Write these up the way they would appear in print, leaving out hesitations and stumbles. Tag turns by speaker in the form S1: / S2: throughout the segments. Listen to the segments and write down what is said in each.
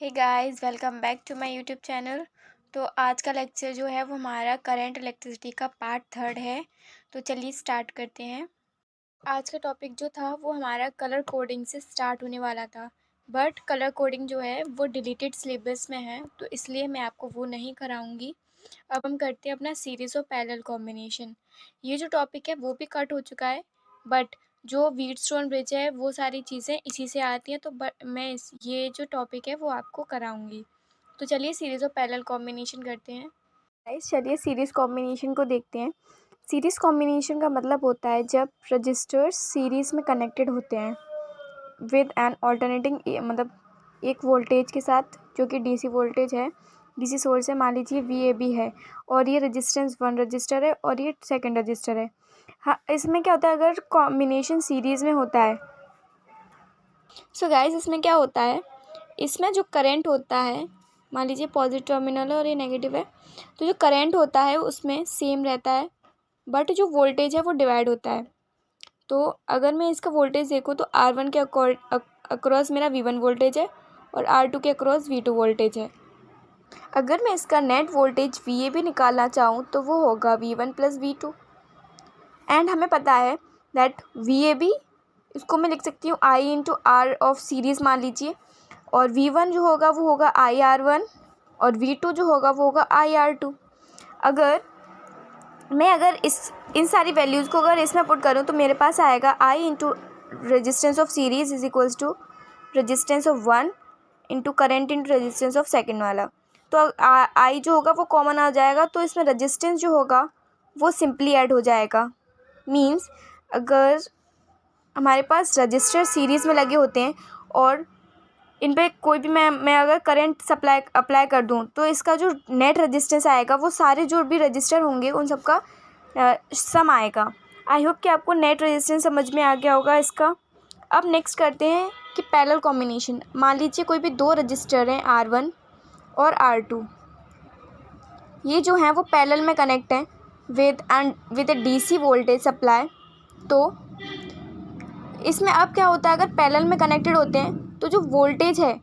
S1: Hey guys, welcome back to my YouTube channel. तो आज का लेक्चर जो है वो हमारा करंट इलेक्ट्रिसिटी का पार्ट 3 है। तो चलिए स्टार्ट करते हैं। आज का टॉपिक जो था वो हमारा कलर कोडिंग से स्टार्ट होने वाला था, बट कलर कोडिंग जो है वो डिलीटेड सिलेबस में है, तो इसलिए मैं आपको वो नहीं कराऊंगी। अब हम करते हैं अपना सीरीज़ ऑफ पैरेलल कॉम्बिनेशन। ये जो टॉपिक है वो भी कट हो चुका है, बट जो व्हीटस्टोन ब्रिज है वो सारी चीज़ें इसी से आती हैं, तो मैं ये जो टॉपिक है वो आपको कराऊंगी। तो चलिए सीरीज़ ऑफ पैरेलल कॉम्बिनेशन करते हैं। गाइस, चलिए सीरीज़ कॉम्बिनेशन को देखते हैं। सीरीज़ कॉम्बिनेशन का मतलब होता है जब रजिस्टर्स सीरीज़ में कनेक्टेड होते हैं विद एन ऑल्टरनेटिंग, मतलब एक वोल्टेज के साथ जो कि डीसी वोल्टेज है, डीसी सोर्स है। मान लीजिए VAB है और ये रेजिस्टेंस 1 रजिस्टर है और ये सेकंड रजिस्टर है। हाँ, इसमें क्या होता है अगर कॉम्बिनेशन सीरीज़ में होता है। सो गाइस, इसमें क्या होता है, इसमें जो करंट होता है, मान लीजिए पॉजिटिव टर्मिनल है और ये नेगेटिव है, तो जो करंट होता है उसमें सेम रहता है, बट जो वोल्टेज है वो डिवाइड होता है। तो अगर मैं इसका वोल्टेज देखूँ तो R1 के अक्रॉस मेरा V1 वोल्टेज है और R2 के अक्रॉस V2 वोल्टेज है। अगर मैं इसका नेट वोल्टेज VAB निकालना चाहूँ तो वो होगा V1 प्लस V2। एंड हमें पता है दैट VAB, इसको मैं लिख सकती हूँ I into R of series मान लीजिए, और V1 जो होगा वो होगा IR1 और V2 जो होगा वो होगा IR2। अगर इन सारी वैल्यूज़ को अगर इसमें पुट करूँ तो मेरे पास आएगा I into resistance of series is equals to resistance of 1 into current into resistance of second वाला। तो I जो होगा वो कॉमन आ जाएगा, तो इसमें रेजिस्टेंस जो होगा वो सिंपली ऐड हो जाएगा। मीन्स अगर हमारे पास रजिस्टर सीरीज़ में लगे होते हैं और इन पर कोई भी मैं अगर करंट अप्लाई कर दूं तो इसका जो नेट रेजिस्टेंस आएगा वो सारे जो भी रजिस्टर होंगे उन सब का सम आएगा। आई होप कि आपको नेट रेजिस्टेंस समझ में आ गया होगा इसका। अब नेक्स्ट करते हैं कि पैरेलल कॉम्बिनेशन। मान लीजिए कोई भी दो रजिस्टर हैं R1 और R2, ये जो हैं वो पैरेलल में कनेक्ट हैं with A DC voltage supply. तो इसमें अब क्या होता है, अगर पैरेलल में कनेक्टेड होते हैं तो जो वोल्टेज है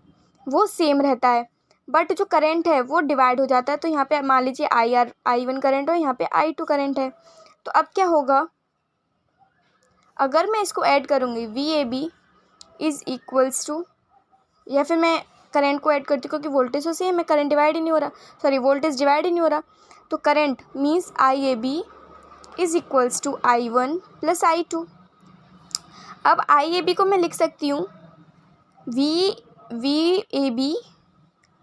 S1: वो सेम रहता है, बट जो करंट है वो डिवाइड हो जाता है। तो यहाँ पे मान लीजिए I1 करंट और यहाँ पे I2 करंट है। तो अब क्या होगा, अगर मैं इसको ऐड करूँगी VAB इज़ इक्वल्स टू, या फिर मैं करंट को ऐड करती हूँ क्योंकि वोल्टेज तो सेम है, करंट डिवाइड ही नहीं हो रहा, सॉरी वोल्टेज डिवाइड ही नहीं हो रहा। तो current means IAB is equals to I1 plus I2। अब IAB को मैं लिख सकती हूँ VAB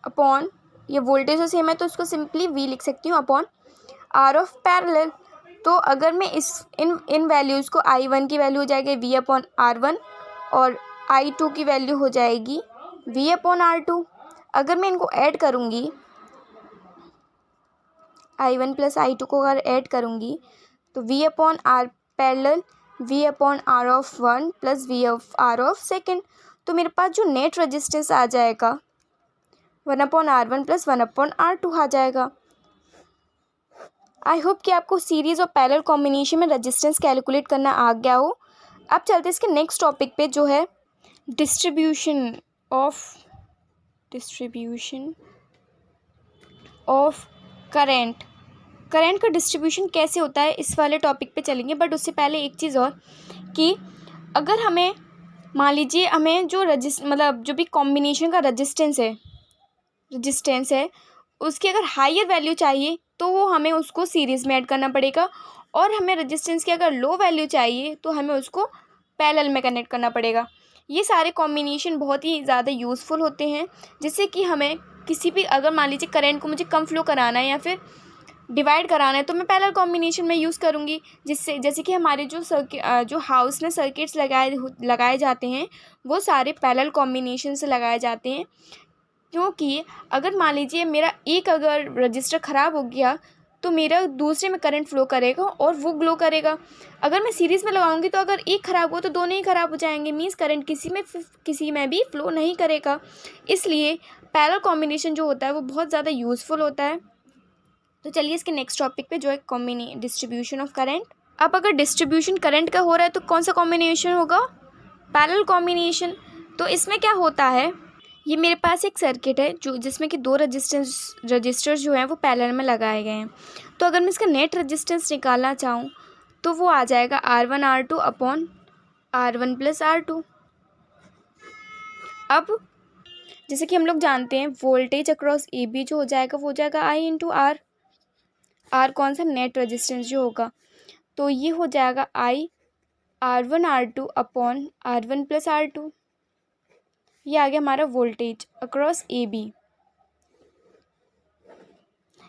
S1: अपॉन, ये वोल्टेज तो सेम है तो इसको सिंपली V लिख सकती हूँ अपॉन R ऑफ पैरेलल। तो अगर मैं इन वैल्यूज़ को, I1 की वैल्यू हो जाएगी V अपॉन R1 और I2 की वैल्यू हो जाएगी V अपॉन R2। अगर मैं इनको ऐड करूँगी, I1 प्लस I2 को अगर ऐड करूँगी तो V upon R parallel V upon R of 1 plus V of R of second. तो मेरे पास जो नेट रेजिस्टेंस आ जाएगा 1 upon R1 plus 1 upon R2 आ जाएगा। आई होप कि आपको सीरीज़ और पैरेलल कॉम्बिनेशन में रेजिस्टेंस कैलकुलेट करना आ गया हो। अब चलते इसके नेक्स्ट टॉपिक पे जो है डिस्ट्रीब्यूशन ऑफ करंट का डिस्ट्रीब्यूशन कैसे होता है, इस वाले टॉपिक पे चलेंगे। बट उससे पहले एक चीज़ और कि अगर हमें, मान लीजिए हमें जो मतलब जो भी कॉम्बिनेशन का रेजिस्टेंस है उसकी अगर हायर वैल्यू चाहिए तो वो हमें उसको सीरीज़ में ऐड करना पड़ेगा, और हमें रेजिस्टेंस की अगर लो वैल्यू चाहिए तो हमें उसको पैरेलल में कनेक्ट करना पड़ेगा। ये सारे कॉम्बिनेशन बहुत ही ज़्यादा यूज़फुल होते हैं, जिससे कि हमें किसी भी, अगर मान लीजिए करंट को मुझे कम फ्लो कराना है या फिर डिवाइड कराना है तो मैं पैरेलल कॉम्बिनेशन में यूज़ करूँगी, जिससे जैसे कि हमारे जो हाउस में सर्किट्स लगाए जाते हैं वो सारे पैरेलल कॉम्बिनेशन से लगाए जाते हैं। क्योंकि अगर मान लीजिए मेरा एक अगर रजिस्टर ख़राब हो गया तो मेरा दूसरे में करंट फ्लो करेगा और वो ग्लो करेगा। अगर मैं सीरीज़ में लगाऊंगी तो अगर एक ख़राब हो तो दोनों ही ख़राब हो जाएंगे, मींस करंट किसी में भी फ्लो नहीं करेगा। इसलिए पैरेलल कॉम्बिनेशन जो होता है वो बहुत ज़्यादा यूज़फुल होता है। तो चलिए इसके नेक्स्ट टॉपिक पे जो है डिस्ट्रीब्यूशन ऑफ करंट। अब अगर डिस्ट्रीब्यूशन करंट का हो रहा है तो कौन सा कॉम्बिनेशन होगा, पैरेलल कॉम्बिनेशन। तो इसमें क्या होता है, ये मेरे पास एक सर्किट है जो जिसमें कि दो रजिस्टर्स जो हैं वो पैरेलल में लगाए गए हैं। तो अगर मैं इसका नेट रेजिस्टेंस निकालना चाहूँ तो वो आ जाएगा R1 R2 upon R1 + R2। अब जैसे कि हम लोग जानते हैं वोल्टेज अक्रॉस ए बी जो हो जाएगा वो हो जाएगा I × R कौन सा नेट रेजिस्टेंस जो होगा, तो ये हो जाएगा R1 R2 upon R1 + R2। ये आ गया हमारा voltage across A B.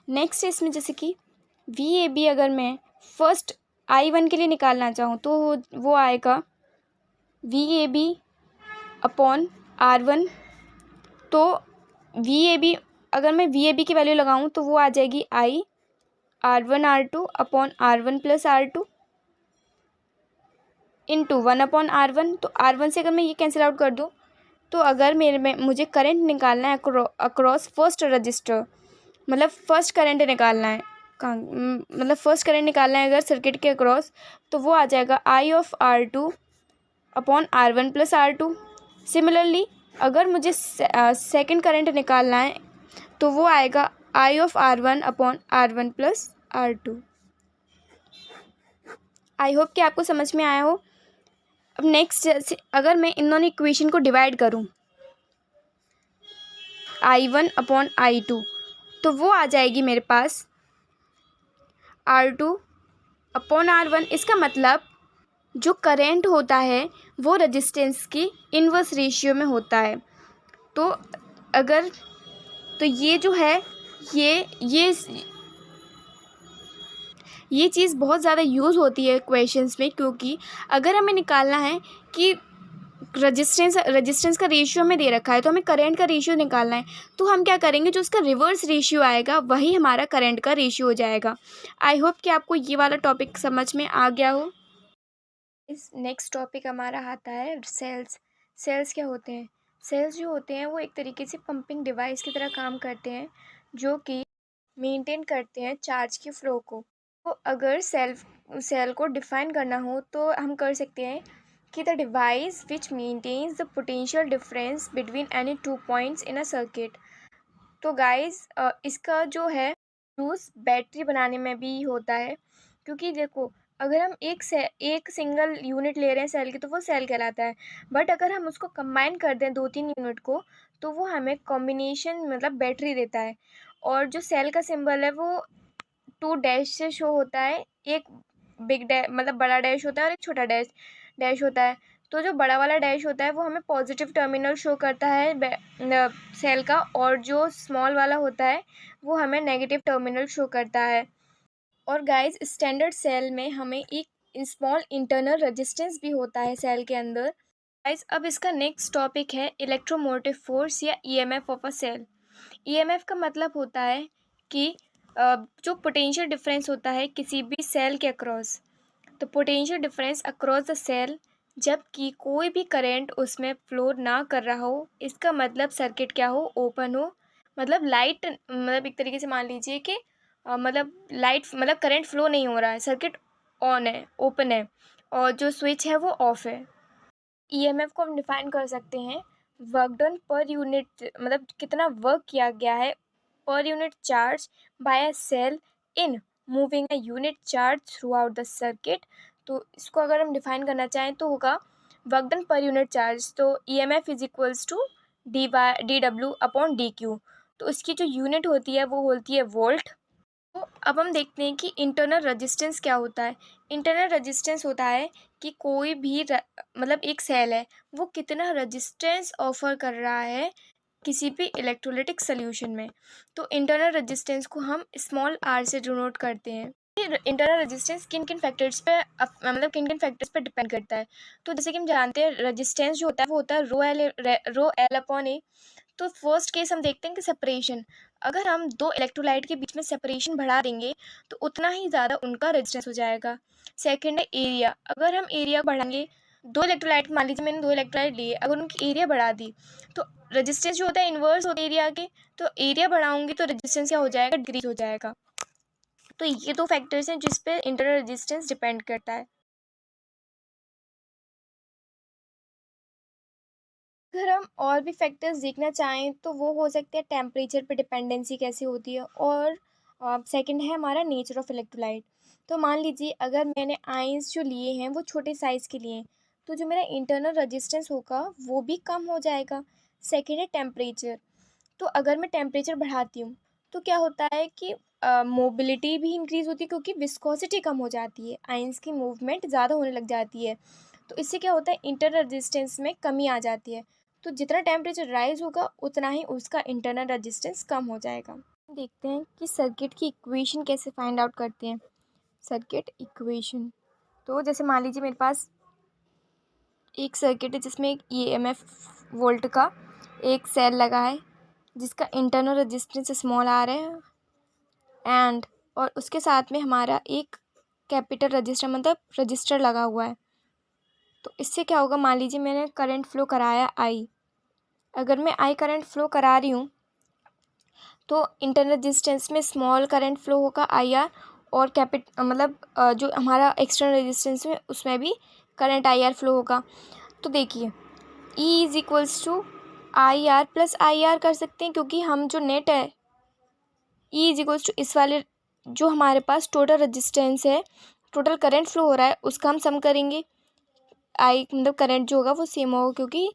S1: Next इसमें जैसे कि VAB अगर मैं फर्स्ट I1 के लिए निकालना चाहूँ तो वो आएगा VAB अपॉन R1। तो VAB अगर मैं VAB की वैल्यू लगाऊँ तो वो आ जाएगी R1 R2 upon R1 + R2 into 1/R1। तो R1 से अगर मैं ये कैंसिल आउट कर दूँ तो अगर मुझे करंट निकालना है अक्रॉस फर्स्ट रजिस्टर, मतलब फर्स्ट करंट निकालना है मतलब फर्स्ट करंट निकालना है अगर सर्किट के अक्रॉस, तो वो आ जाएगा I/R2 upon R1 + R2। Similarly अगर मुझे सेकंड करंट निकालना है तो वो आएगा I/R1 upon R1 + R2। I hope कि आपको समझ में आया हो। अब नेक्स्ट अगर मैं इन दोनों इक्वेशन को डिवाइड करूँ I1 अपॉन I2 तो वो आ जाएगी मेरे पास R2 अपॉन R1। इसका मतलब जो करंट होता है वो रेजिस्टेंस की इन्वर्स रेशियो में होता है। तो अगर तो ये जो है ये चीज़ बहुत ज़्यादा यूज़ होती है क्वेश्चंस में, क्योंकि अगर हमें निकालना है कि रेजिस्टेंस का रेशियो हमें दे रखा है तो हमें करंट का रेशियो निकालना है, तो हम क्या करेंगे, जो उसका रिवर्स रेशियो आएगा वही हमारा करंट का रेशियो हो जाएगा। आई होप कि आपको ये वाला टॉपिक समझ में आ गया हो। इस नेक्स्ट टॉपिक हमारा आता है सेल्स। सेल्स क्या होते हैं? सेल्स जो होते हैं वो एक तरीके से पंपिंग डिवाइस की तरह काम करते हैं जो कि मेंटेन करते हैं चार्ज की फ्लो को। तो अगर सेल को डिफाइन करना हो तो हम कर सकते हैं कि the device which maintains the potential difference between any two points in a circuit. तो गाइस इसका जो है यूज़ बैटरी बनाने में भी होता है, क्योंकि देखो अगर हम एक सिंगल यूनिट ले रहे हैं सेल की तो वो सेल कहलाता है, बट अगर हम उसको कंबाइन कर दें 2-3 यूनिट को तो वो हमें कॉम्बिनेशन मतलब बैटरी देता है। और जो सेल का सिंबल है वो 2 डैश से शो होता है। एक बिग डैश मतलब बड़ा डैश होता है और एक छोटा डैश होता है। तो जो बड़ा वाला डैश होता है वो हमें पॉजिटिव टर्मिनल शो करता है सेल का, और जो स्मॉल वाला होता है वो हमें नेगेटिव टर्मिनल शो करता है। और गाइस स्टैंडर्ड सेल में हमें एक स्मॉल इंटरनल रेजिस्टेंस भी होता है सेल के अंदर। गाइस अब इसका नेक्स्ट टॉपिक है इलेक्ट्रोमोटिव फोर्स या EMF of a cell. EMF का मतलब होता है कि जो पोटेंशियल डिफरेंस होता है किसी भी सेल के अक्रॉस, तो potential difference across the cell जबकि कोई भी करंट उसमें फ्लो ना कर रहा हो, इसका मतलब सर्किट क्या हो, ओपन हो। मतलब लाइट मतलब एक तरीके से मान लीजिए कि मतलब लाइट मतलब करंट फ्लो नहीं हो रहा है, सर्किट ऑन है, ओपन है, और जो स्विच है वो ऑफ है। ईएमएफ को हम डिफाइन कर सकते हैं वर्क डन पर यूनिट, मतलब कितना वर्क किया गया है पर unit charge by a cell in moving a unit charge throughout the circuit. तो इसको अगर हम डिफाइन करना चाहें तो होगा work done per unit charge, तो EMF is equals to dW/dQ। तो इसकी जो यूनिट होती है वो होती है वोल्ट। तो अब हम देखते हैं कि इंटरनल रेजिस्टेंस क्या होता है। इंटरनल रेजिस्टेंस होता है कि कोई भी मतलब एक सेल है वो कितना रेजिस्टेंस ऑफर कर रहा है किसी भी इलेक्ट्रोलिटिक सोल्यूशन में। तो इंटरनल रेजिस्टेंस को हम स्मॉल r से डिनोट करते हैं। इंटरनल रेजिस्टेंस किन किन फैक्टर्स पे मतलब किन किन फैक्टर्स पे डिपेंड करता है। तो जैसे कि हम जानते हैं रेजिस्टेंस जो होता है वो होता है ρ L/A। तो फर्स्ट केस हम देखते हैं कि सेपरेशन, अगर हम दो इलेक्ट्रोलाइट के बीच में सेपरेशन बढ़ा देंगे तो उतना ही ज़्यादा उनका रेजिस्टेंस हो जाएगा। सेकंड है एरिया, अगर हम एरिया बढ़ाएंगे, दो इलेक्ट्रोलाइट मान लीजिए मैंने दो इलेक्ट्रोलाइट लिए, अगर उनकी एरिया बढ़ा दी तो रेजिस्टेंस जो होता है इन्वर्स होता है एरिया के, तो एरिया बढ़ाऊंगी तो रेजिस्टेंस क्या हो जाएगा, डिक्रीज हो जाएगा। तो ये दो फैक्टर्स हैं जिस पे इंटरनल रेजिस्टेंस डिपेंड करता है। अगर हम और भी फैक्टर्स देखना चाहें तो वो हो सकते हैं टेम्परेचर पे डिपेंडेंसी कैसे होती है, और सेकंड है हमारा नेचर ऑफ इलेक्ट्रोलाइट। तो मान लीजिए अगर मैंने आयंस जो लिए हैं वो छोटे साइज़ के लिए हैं, तो जो मेरा इंटरनल रेजिस्टेंस होगा वो भी कम हो जाएगा। सेकंड है टेम्परेचर। तो अगर मैं टेम्परेचर बढ़ाती हूँ तो क्या होता है कि मोबिलिटी भी इंक्रीज़ होती है, क्योंकि विस्कोसिटी कम हो जाती है, आयंस की मूवमेंट ज़्यादा होने लग जाती है। तो इससे क्या होता है, इंटरनल रेजिस्टेंस में कमी आ जाती है। तो जितना टेम्परेचर राइज होगा उतना ही उसका इंटरनल रेजिस्टेंस कम हो जाएगा। देखते हैं कि सर्किट की इक्वेशन कैसे फाइंड आउट करते हैं। सर्किट इक्वेशन, तो जैसे मान लीजिए मेरे पास एक सर्किट है जिसमें एक ईएमएफ वोल्ट का एक सेल लगा है जिसका इंटरनल रेजिस्टेंस स्मॉल आर है, एंड और उसके साथ में हमारा एक कैपिटल रजिस्टर मतलब रजिस्टर लगा हुआ है। तो इससे क्या होगा, मान लीजिए मैंने करंट फ्लो कराया आई। अगर मैं आई करंट फ्लो करा रही हूँ तो इंटरनल रेजिस्टेंस में स्मॉल करंट फ्लो होगा आई आर, और जो हमारा एक्सटर्नल रेजिस्टेंस में उसमें भी करंट आई आर फ्लो होगा। तो देखिए E is equals to I R plus I R कर सकते हैं, क्योंकि हम जो नेट है ई इज इक्वल्स टू इस वाले जो हमारे पास टोटल रेजिस्टेंस है, टोटल करंट फ्लो हो रहा है उसका हम सम करेंगे। आई मतलब करंट जो होगा वो सेम होगा, क्योंकि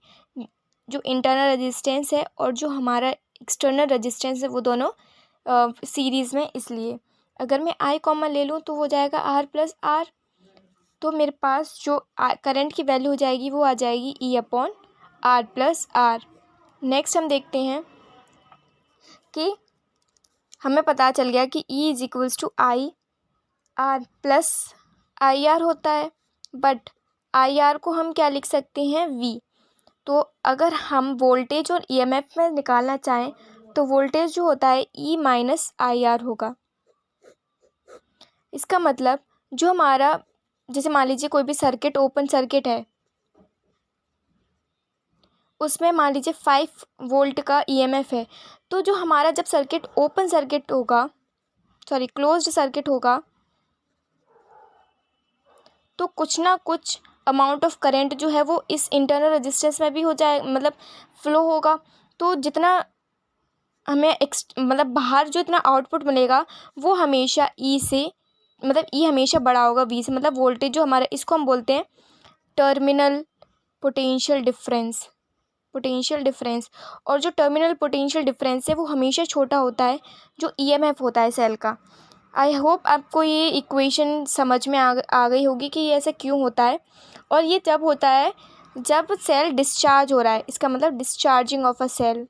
S1: जो इंटरनल रेजिस्टेंस है और जो हमारा एक्सटर्नल रेजिस्टेंस है वो दोनों सीरीज़ में, इसलिए अगर मैं आई कॉमन ले लूँ तो हो जाएगा आर प्लस आर। तो मेरे पास जो करंट की वैल्यू हो जाएगी वो आ जाएगी E upon R plus R. Next हम देखते हैं कि हमें पता चल गया कि E is equals to I R plus I R होता है, बट आई आर को हम क्या लिख सकते हैं, वी। तो अगर हम वोल्टेज और ईएमएफ में निकालना चाहें तो वोल्टेज जो होता है ई माइनस आई आर होगा। इसका मतलब जो हमारा, जैसे मान लीजिए कोई भी सर्किट ओपन सर्किट है, उसमें मान लीजिए 5 वोल्ट का ईएमएफ है, तो जो हमारा जब सर्किट ओपन सर्किट होगा, सॉरी क्लोज्ड सर्किट होगा, तो कुछ ना कुछ अमाउंट ऑफ करंट जो है वो इस इंटरनल रेजिस्टेंस में भी हो जाए, मतलब फ्लो होगा। तो जितना हमें बाहर जो इतना आउटपुट मिलेगा वो हमेशा ई से, मतलब ई हमेशा बड़ा होगा वी से, मतलब वोल्टेज जो हमारा, इसको हम बोलते हैं terminal potential difference. Potential difference, और जो टर्मिनल पोटेंशियल डिफरेंस है वो हमेशा छोटा होता है जो ईएमएफ होता है सेल का। आई होप आपको ये इक्वेशन समझ में आ गई होगी कि ये ऐसा क्यों होता है। और ये जब होता है जब सेल डिस्चार्ज हो रहा है, इसका मतलब डिस्चार्जिंग ऑफ अ सेल।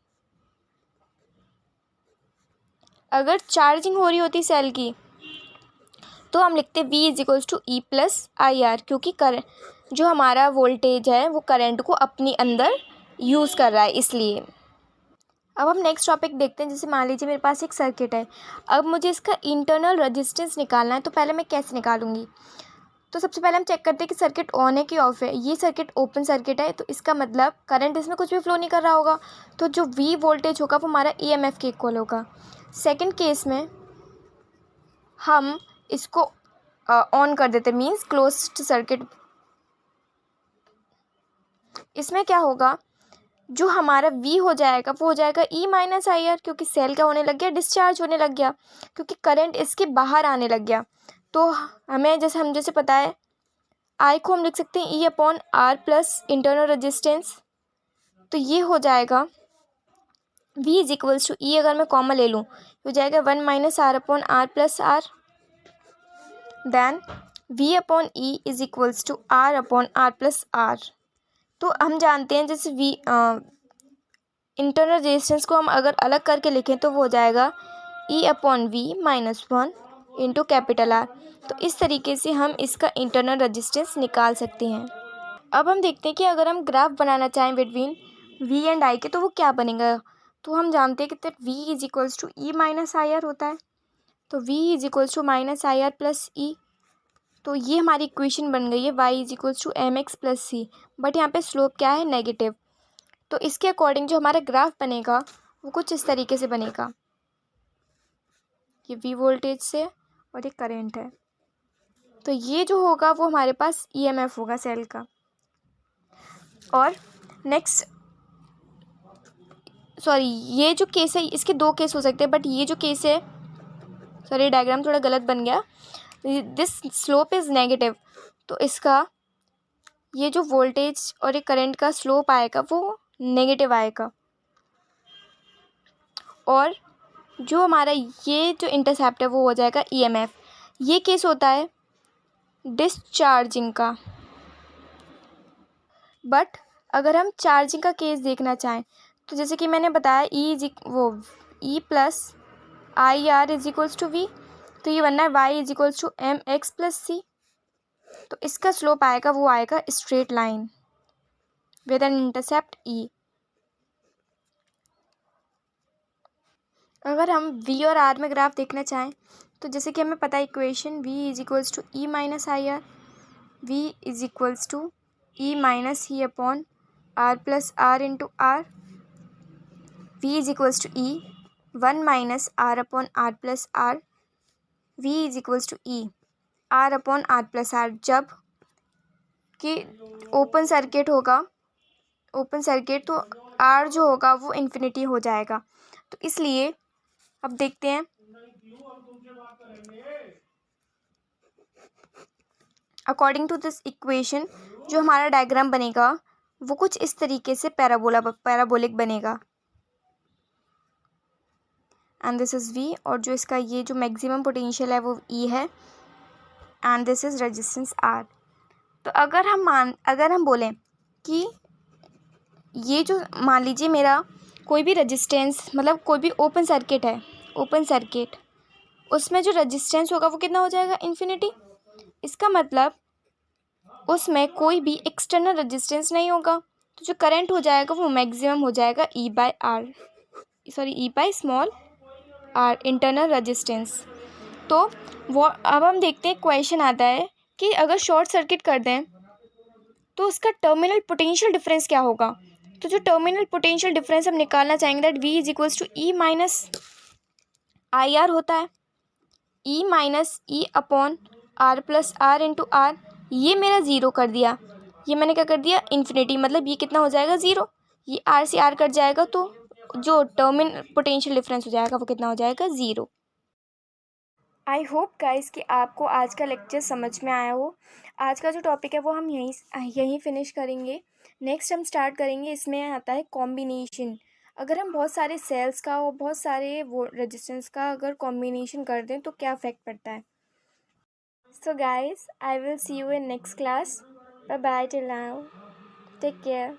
S1: अगर चार्जिंग हो रही होती सेल की तो हम लिखते V is equals to E plus I R, क्योंकि करंट जो हमारा वोल्टेज है वो करंट को अपनी अंदर यूज़ कर रहा है, इसलिए। अब हम नेक्स्ट टॉपिक देखते हैं। जैसे मान लीजिए मेरे पास एक सर्किट है, अब मुझे इसका इंटरनल रेजिस्टेंस निकालना है, तो पहले मैं कैसे निकालूंगी। तो सबसे पहले हम चेक करते हैं कि सर्किट ऑन है कि ऑफ है। ये सर्किट ओपन सर्किट है, तो इसका मतलब करंट इसमें कुछ भी फ्लो नहीं कर रहा होगा, तो जो वी वोल्टेज होगा वो हमारा ईएमएफ के इक्वल होगा। सेकेंड केस में हम इसको ऑन कर देते, मीन्स क्लोज्ड सर्किट। इसमें क्या होगा, जो हमारा V हो जाएगा वो हो जाएगा E माइनस आई आर, क्योंकि सेल क्या होने लग गया, डिस्चार्ज होने लग गया, क्योंकि करंट इसके बाहर आने लग गया। तो हमें जैसे पता है I को हम लिख सकते हैं E upon R plus internal resistance. तो ये हो जाएगा V is equals to E, अगर मैं कॉमन ले लूँ हो जाएगा 1 minus R upon R plus R. Then V upon E is equals to R upon R plus R. तो हम जानते हैं जैसे इंटरनल रेजिस्टेंस को हम अगर अलग करके लिखें तो वो हो जाएगा E upon V minus 1 into capital R. तो इस तरीके से हम इसका इंटरनल रेजिस्टेंस निकाल सकते हैं। अब हम देखते हैं कि अगर हम ग्राफ बनाना चाहें बिटवीन V एंड I के तो वो क्या बनेगा। तो हम जानते हैं कि V is equals to E minus I R होता है, तो V is equals to minus I R plus E. तो ये हमारी इक्वेशन बन गई है y is equals to M X plus C, but यहाँ पे स्लोप क्या है, नेगेटिव। तो इसके अकॉर्डिंग जो हमारा ग्राफ बनेगा वो कुछ इस तरीके से बनेगा। ये V वोल्टेज से और ये करंट है, तो ये जो होगा वो हमारे पास ईएमएफ होगा सेल का। और नेक्स्ट सॉरी, ये जो केस है इसके दो केस हो सकते हैं, बट ये जो केस है, सॉरी डायग्राम थोड़ा गलत बन गया, दिस स्लोप इज़ नेगेटिव, तो इसका ये जो वोल्टेज और ये करंट का स्लोप आएगा वो नेगेटिव आएगा। और जो हमारा ये जो इंटरसेप्ट है वो हो जाएगा ईएमएफ। ये केस होता है डिस्चार्जिंग का। बट अगर हम चार्जिंग का केस देखना चाहें तो जैसे कि मैंने बताया E plus I R is equals to V, तो ये बनना है Y is equals to M X plus C. तो इसका स्लोप आएगा वो आएगा straight line with an intercept E. अगर हम वी और आर में ग्राफ देखना चाहें तो जैसे कि हमें पता है equation V is equals to E minus I R, V is equals to E minus ही upon R plus R into R, V is equals to E one minus R upon R plus R, V is equals to E R upon R plus R. जब कि open circuit होगा, open circuit, तो R जो होगा वो infinity हो जाएगा। तो इसलिए अब देखते हैं, अकॉर्डिंग टू दिस इक्वेशन जो हमारा डायग्राम बनेगा वो कुछ इस तरीके से पैराबोलिक बनेगा। एंड दिस इज़ वी, और जो इसका ये जो मैक्सिमम पोटेंशियल है वो ई है, and this is resistance R. तो अगर हम बोलें कि ये जो मान लीजिए मेरा कोई भी रेजिस्टेंस, मतलब कोई भी ओपन सर्किट है, ओपन सर्किट, उसमें जो रेजिस्टेंस होगा वो कितना हो जाएगा, इन्फिनिटी। इसका मतलब उसमें कोई भी एक्सटर्नल रेजिस्टेंस नहीं होगा, तो जो करंट हो जाएगा वो मैक्सिमम हो जाएगा E by small R, internal resistance. तो वो अब हम देखते हैं, क्वेश्चन आता है कि अगर शॉर्ट सर्किट कर दें तो उसका टर्मिनल पोटेंशियल डिफरेंस क्या होगा। तो जो टर्मिनल पोटेंशियल डिफरेंस हम निकालना चाहेंगे that V is equals to E minus I R होता है, E minus E upon R plus R into R. ये मेरा ज़ीरो कर दिया, ये मैंने क्या कर दिया, इन्फिनिटी, मतलब ये कितना हो जाएगा, ज़ीरो। ये आर से आर कट जाएगा तो जो टर्मिनल पोटेंशियल डिफरेंस हो जाएगा वो कितना हो जाएगा, ज़ीरो। आई होप गाइस कि आपको आज का लेक्चर समझ में आया हो। आज का जो टॉपिक है वो हम यहीं फिनिश करेंगे। नेक्स्ट हम स्टार्ट करेंगे, इसमें आता है कॉम्बिनेशन। अगर हम बहुत सारे सेल्स का और बहुत सारे वो रेजिस्टेंस का अगर कॉम्बिनेशन कर दें तो क्या इफेक्ट पड़ता है। So guys, I will see you in next class. Bye bye till now, take care.